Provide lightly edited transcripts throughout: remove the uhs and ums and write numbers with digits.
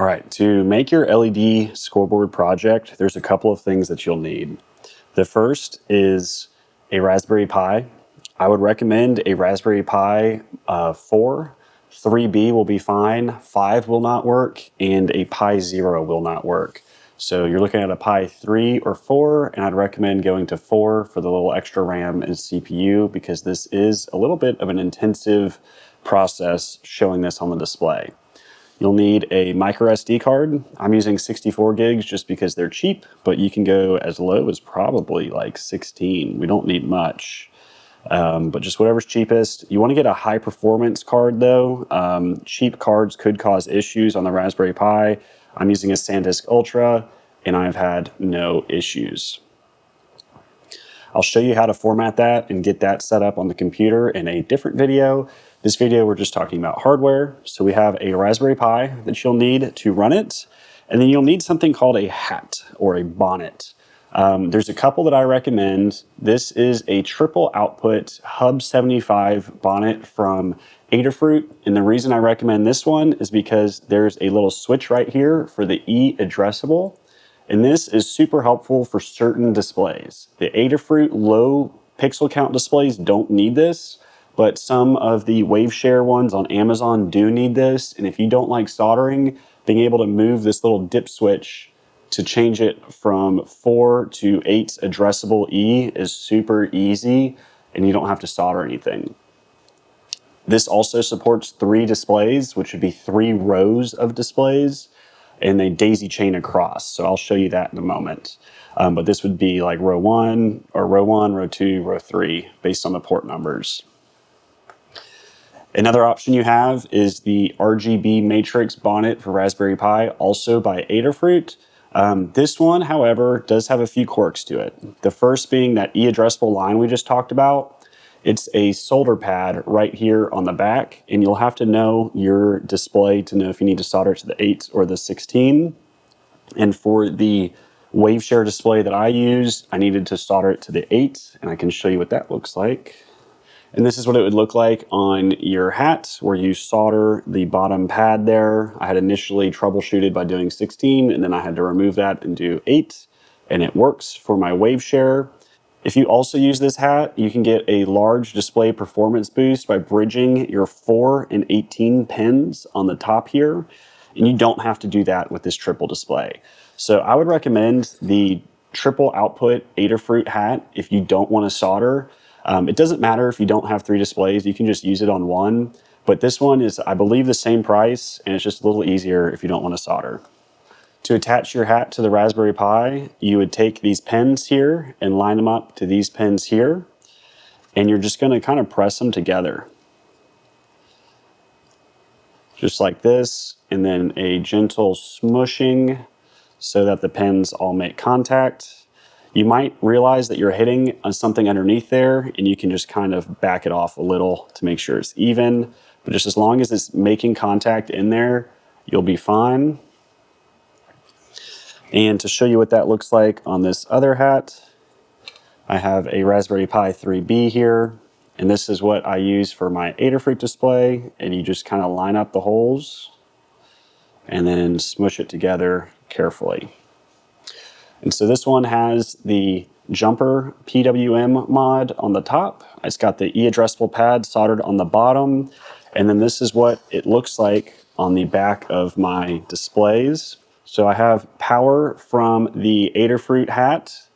All right, to make your LED scoreboard project, there's a couple of things that you'll need. The first is a Raspberry Pi. I would recommend a Raspberry Pi 4. 3B will be fine, 5 will not work, and a Pi 0 will not work. So you're looking at a Pi 3 or 4, and I'd recommend going to 4 for the little extra RAM and CPU, because this is a little bit of an intensive process showing this on the display. You'll need a micro SD card. I'm using 64 gigs just because they're cheap, but you can go as low as probably like 16. We don't need much, but just whatever's cheapest. You want to get a high performance card though. Cheap cards could cause issues on the Raspberry Pi. I'm using a SanDisk Ultra and I've had no issues. I'll show you how to format that and get that set up on the computer in a different video. This video, we're just talking about hardware. So we have a Raspberry Pi that you'll need to run it. And then you'll need something called a hat or a bonnet. There's a couple that I recommend. This is a triple output Hub 75 bonnet from Adafruit. And the reason I recommend this one is because there's a little switch right here for the E addressable. And this is super helpful for certain displays. The Adafruit low pixel count displays don't need this, but some of the WaveShare ones on Amazon do need this. And if you don't like soldering, being able to move this little dip switch to change it from 4 to 8 addressable E is super easy, and you don't have to solder anything. This also supports 3 displays, which would be 3 rows of displays, and they daisy chain across. So I'll show you that in a moment. But this would be like row 1, row 2, row 3, based on the port numbers. Another option you have is the RGB matrix bonnet for Raspberry Pi, also by Adafruit. This one, however, does have a few quirks to it. The first being that E-addressable line we just talked about. It's a solder pad right here on the back, and you'll have to know your display to know if you need to solder to the 8 or the 16. And for the WaveShare display that I use, I needed to solder it to the 8, and I can show you what that looks like. And this is what it would look like on your hat, where you solder the bottom pad there. I had initially troubleshooted by doing 16, and then I had to remove that and do 8, and it works for my WaveShare. If you also use this hat, you can get a large display performance boost by bridging your 4 and 18 pins on the top here. And you don't have to do that with this triple display. So I would recommend the triple output Adafruit hat if you don't want to solder. It doesn't matter if you don't have 3 displays, you can just use it on one. But this one is, I believe, the same price, and it's just a little easier if you don't want to solder. To attach your hat to the Raspberry Pi, you would take these pins here and line them up to these pins here, and you're just going to kind of press them together. Just like this, and then a gentle smushing so that the pins all make contact. You might realize that you're hitting on something underneath there, and you can just kind of back it off a little to make sure it's even. But just as long as it's making contact in there, you'll be fine. And to show you what that looks like on this other hat, I have a Raspberry Pi 3B here, and this is what I use for my Adafruit display. And you just kind of line up the holes and then smush it together carefully. And so this one has the jumper PWM mod on the top. It's got the E-addressable pad soldered on the bottom. And then this is what it looks like on the back of my displays. So I have power from the Adafruit hat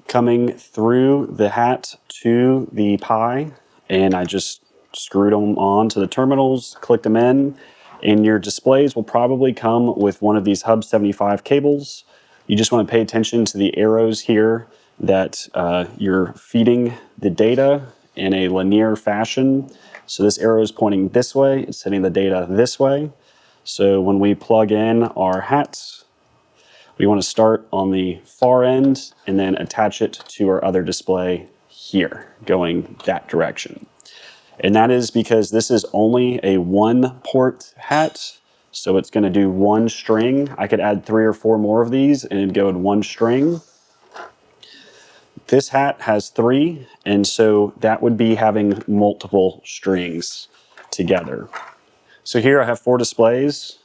coming through the hat to the Pi, and I just screwed them on to the terminals, clicked them in, and your displays will probably come with one of these Hub 75 cables. You just want to pay attention to the arrows here that you're feeding the data in a linear fashion. So this arrow is pointing this way, it's sending the data this way. So when we plug in our hats, we want to start on the far end and then attach it to our other display here, going that direction. And that is because this is only a 1-port hat, so it's going to do 1 string. I could add 3 or 4 more of these and it'd go in 1 string. This hat has 3, and so that would be having multiple strings together. So here I have 4 displays.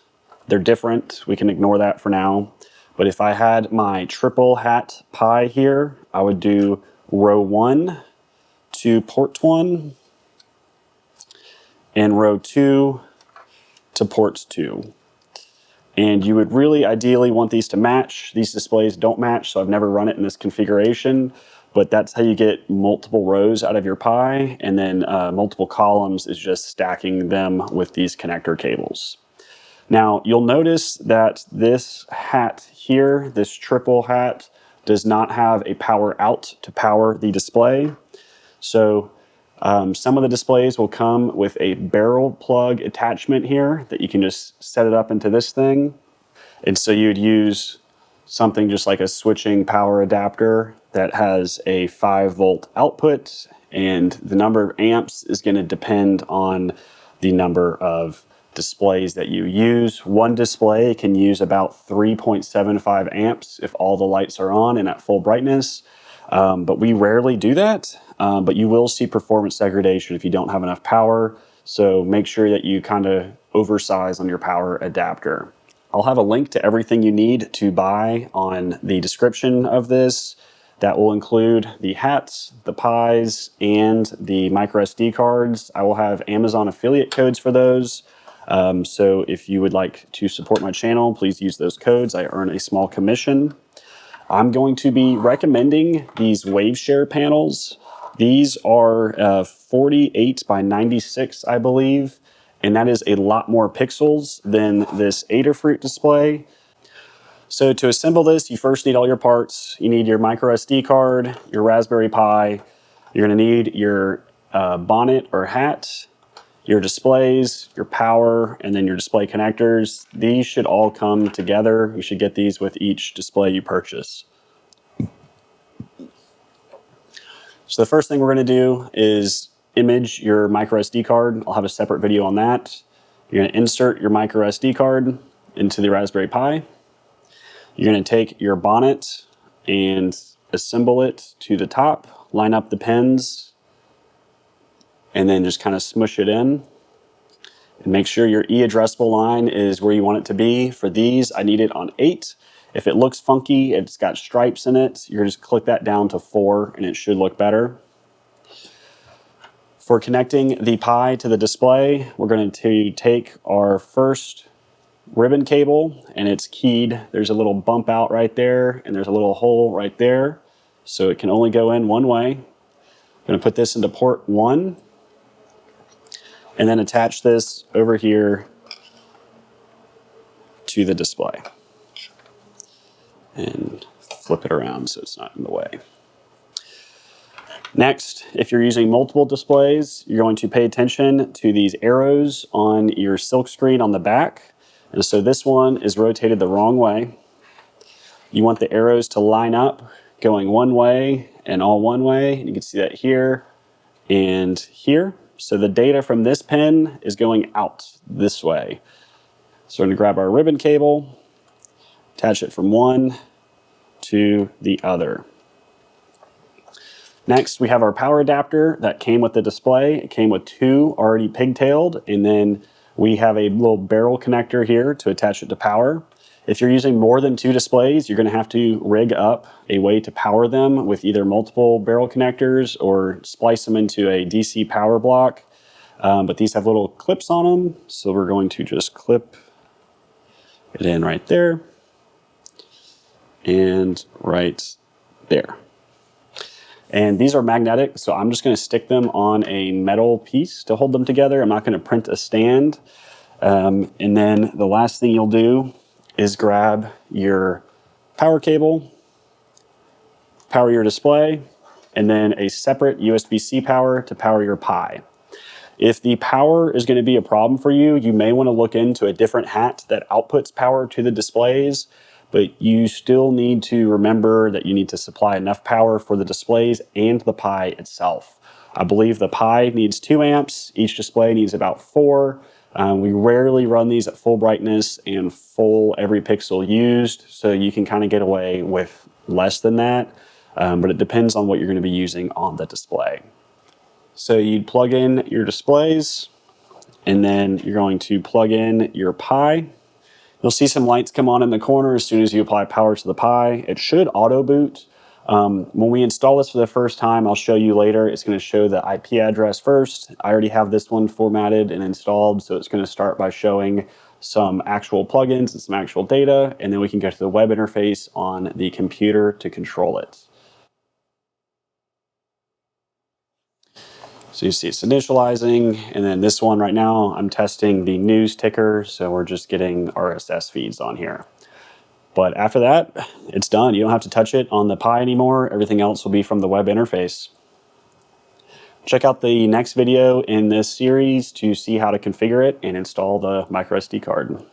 They're different. We can ignore that for now. But if I had my triple hat Pi here, I would do row 1 to port 1 and row 2 to port 2. And you would really ideally want these to match. These displays don't match, so I've never run it in this configuration, but that's how you get multiple rows out of your Pi, and then multiple columns is just stacking them with these connector cables. Now, you'll notice that this hat here, this triple hat, does not have a power out to power the display. So some of the displays will come with a barrel plug attachment here that you can just set it up into this thing. And so you'd use something just like a switching power adapter that has a 5-volt output, and the number of amps is going to depend on the number of displays that you use. One display can use about 3.75 amps if all the lights are on and at full brightness, but we rarely do that. But you will see performance degradation if you don't have enough power, so make sure that you kind of oversize on your power adapter. I'll have a link to everything you need to buy on the description of this. That will include the hats, the Pis, and the micro SD cards. I will have Amazon affiliate codes for those. So if you would like to support my channel, please use those codes. I earn a small commission. I'm going to be recommending these WaveShare panels. These are 48 by 96, I believe, and that is a lot more pixels than this Adafruit display. So to assemble this, you first need all your parts. You need your micro SD card, your Raspberry Pi. You're going to need your bonnet or hat, your displays, your power, and then your display connectors. These should all come together. You should get these with each display you purchase. So the first thing we're going to do is image your micro SD card. I'll have a separate video on that. You're going to insert your micro SD card into the Raspberry Pi. You're going to take your bonnet and assemble it to the top, line up the pins, and then just kind of smush it in. And make sure your E-addressable line is where you want it to be. For these, I need it on 8. If it looks funky, it's got stripes in it, you're just click that down to 4 and it should look better. For connecting the Pi to the display, we're going to take our first ribbon cable, and it's keyed. There's a little bump out right there, and there's a little hole right there, so it can only go in one way. I'm going to put this into port 1, and then attach this over here to the display. And flip it around so it's not in the way. Next, if you're using multiple displays, you're going to pay attention to these arrows on your silk screen on the back. And so this one is rotated the wrong way. You want the arrows to line up going one way and all one way. And you can see that here and here. So the data from this pin is going out this way. So we're going to grab our ribbon cable, attach it from one to the other. Next, we have our power adapter that came with the display. It came with 2 already pigtailed, and then we have a little barrel connector here to attach it to power. If you're using more than 2 displays, you're going to have to rig up a way to power them with either multiple barrel connectors or splice them into a DC power block. But these have little clips on them, so we're going to just clip it in right there and right there. And these are magnetic, so I'm just going to stick them on a metal piece to hold them together. I'm not going to print a stand. And then the last thing you'll do is grab your power cable, power your display, and then a separate USB-C power to power your Pi. If the power is going to be a problem for you, you may want to look into a different hat that outputs power to the displays. But you still need to remember that you need to supply enough power for the displays and the Pi itself. I believe the Pi needs 2 amps, each display needs about 4. We rarely run these at full brightness and full every pixel used, so you can kind of get away with less than that, but it depends on what you're going to be using on the display. So you'd plug in your displays, and then you're going to plug in your Pi. You'll see some lights come on in the corner as soon as you apply power to the Pi. It should auto boot. When we install this for the first time, I'll show you later, it's going to show the IP address first. I already have this one formatted and installed, so it's going to start by showing some actual plugins and some actual data, and then we can go to the web interface on the computer to control it. So you see it's initializing, and then this one right now, I'm testing the news ticker, so we're just getting RSS feeds on here. But after that, it's done. You don't have to touch it on the Pi anymore. Everything else will be from the web interface. Check out the next video in this series to see how to configure it and install the microSD card.